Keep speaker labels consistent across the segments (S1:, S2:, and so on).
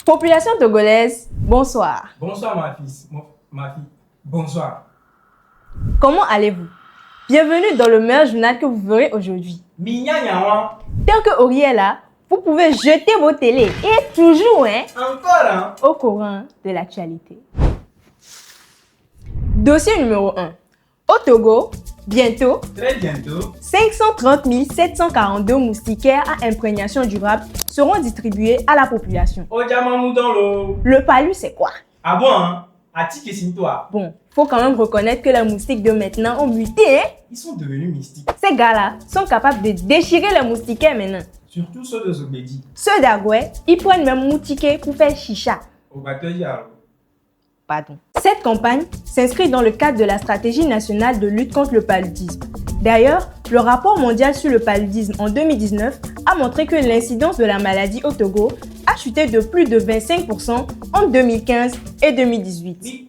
S1: Population togolaise, bonsoir.
S2: Bonsoir ma fille. Bonsoir.
S1: Comment allez-vous? Bienvenue dans le meilleur journal que vous verrez aujourd'hui. Tant que Ori est là, vous pouvez jeter vos télés et être toujours au courant de l'actualité. Dossier numéro 1. Au Togo, bientôt,
S2: Très bientôt,
S1: 530 742 moustiquaires à imprégnation durable seront distribués à la population. Le palu, c'est quoi?
S2: Ah bon, hein? Attique et Sintoa.
S1: Bon, faut quand même reconnaître que les moustiques de maintenant ont muté,
S2: Ils sont devenus mystiques.
S1: Ces gars-là sont capables de déchirer les moustiquaires maintenant.
S2: Surtout ceux de Zobedi.
S1: Ceux d'Agoué, ils prennent même moustiquaires pour faire chicha.
S2: Au bateau Yaro.
S1: Pardon. Cette campagne s'inscrit dans le cadre de la stratégie nationale de lutte contre le paludisme. D'ailleurs, le rapport mondial sur le paludisme en 2019 a montré que l'incidence de la maladie au Togo a chuté de plus de 25% entre 2015 et 2018.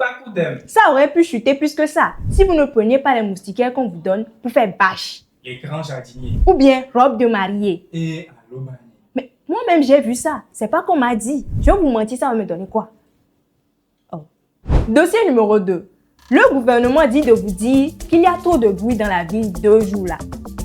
S1: Ça aurait pu chuter plus que ça si vous ne preniez pas les moustiquaires qu'on vous donne pour faire bâche.
S2: Les grands jardiniers.
S1: Ou bien robe de mariée.
S2: Et allô mariée.
S1: Mais moi-même j'ai vu ça. C'est pas qu'on m'a dit. Je vais vous mentir, ça va me donner quoi? Oh. Dossier numéro 2. Le gouvernement dit de vous dire qu'il y a trop de bruit dans la ville 2 jours là.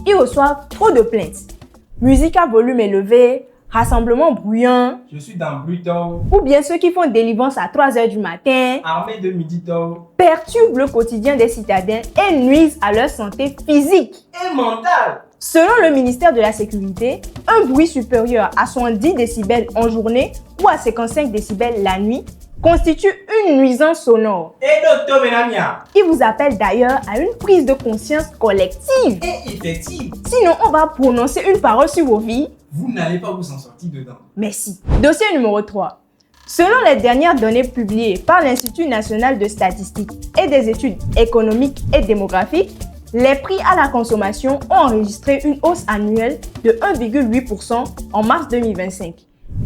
S1: Ils reçoivent trop de plaintes. Musique à volume élevé, rassemblement bruyant.
S2: Je suis dans Bruto.
S1: Ou bien ceux qui font délivrance à 3 h du matin.
S2: Armée de midi tôt.
S1: Perturbent le quotidien des citadins et nuisent à leur santé physique
S2: Et mentale.
S1: Selon le ministère de la Sécurité, un bruit supérieur à 70 décibels en journée ou à 55 décibels la nuit constitue une nuisance sonore.
S2: Et docteur Benamia.
S1: Il vous appelle d'ailleurs à une prise de conscience collective.
S2: Et effective.
S1: Sinon, on va prononcer une parole sur vos vies.
S2: Vous n'allez pas vous en sortir dedans.
S1: Merci. Dossier numéro 3. Selon les dernières données publiées par l'Institut national de statistique et des études économiques et démographiques, les prix à la consommation ont enregistré une hausse annuelle de 1,8% en mars 2025.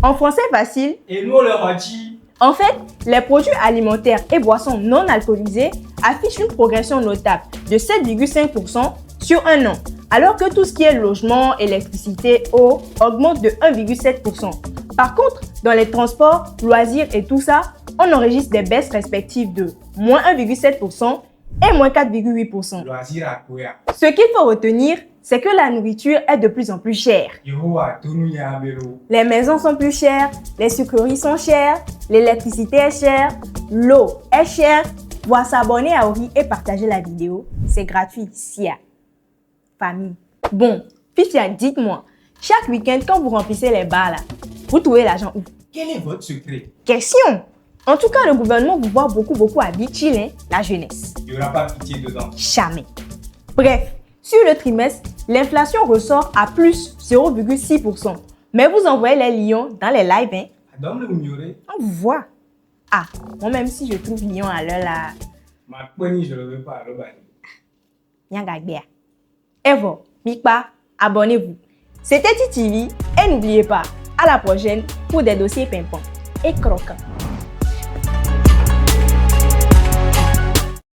S1: En français facile,
S2: Et nous le rôti.
S1: En fait, les produits alimentaires et boissons non alcoolisées affichent une progression notable de 7,5% sur un an, alors que tout ce qui est logement, électricité, eau augmente de 1,7%. Par contre, dans les transports, loisirs et tout ça, on enregistre des baisses respectives de moins 1,7% et moins 4,8%.
S2: Loisir à quoi?
S1: Ce qu'il faut retenir, c'est que la nourriture est de plus en plus chère. Les maisons sont plus chères, les sucreries sont chères, l'électricité est chère, l'eau est chère. Voir s'abonner à Ori et partager la vidéo, c'est gratuit, Sia. Famille. Bon, Fitia, dites-moi, chaque week-end quand vous remplissez les bars là, vous trouvez l'argent où?
S2: Quel est votre secret?
S1: Question. En tout cas, le gouvernement vous voit beaucoup à bichiller la jeunesse.
S2: Il n'y aura pas pitié dedans.
S1: Jamais. Bref, sur le trimestre, l'inflation ressort à plus 0,6%. Mais vous envoyez les lions dans les lives, hein? On vous voit. Ah, moi même si je trouve lion à l'heure là.
S2: Ma poignée, je ne le veux pas.
S1: Nyangagbea. Evo, Mikpa, abonnez-vous. C'était TTV et n'oubliez pas, à la prochaine pour des dossiers pimpants et croquants.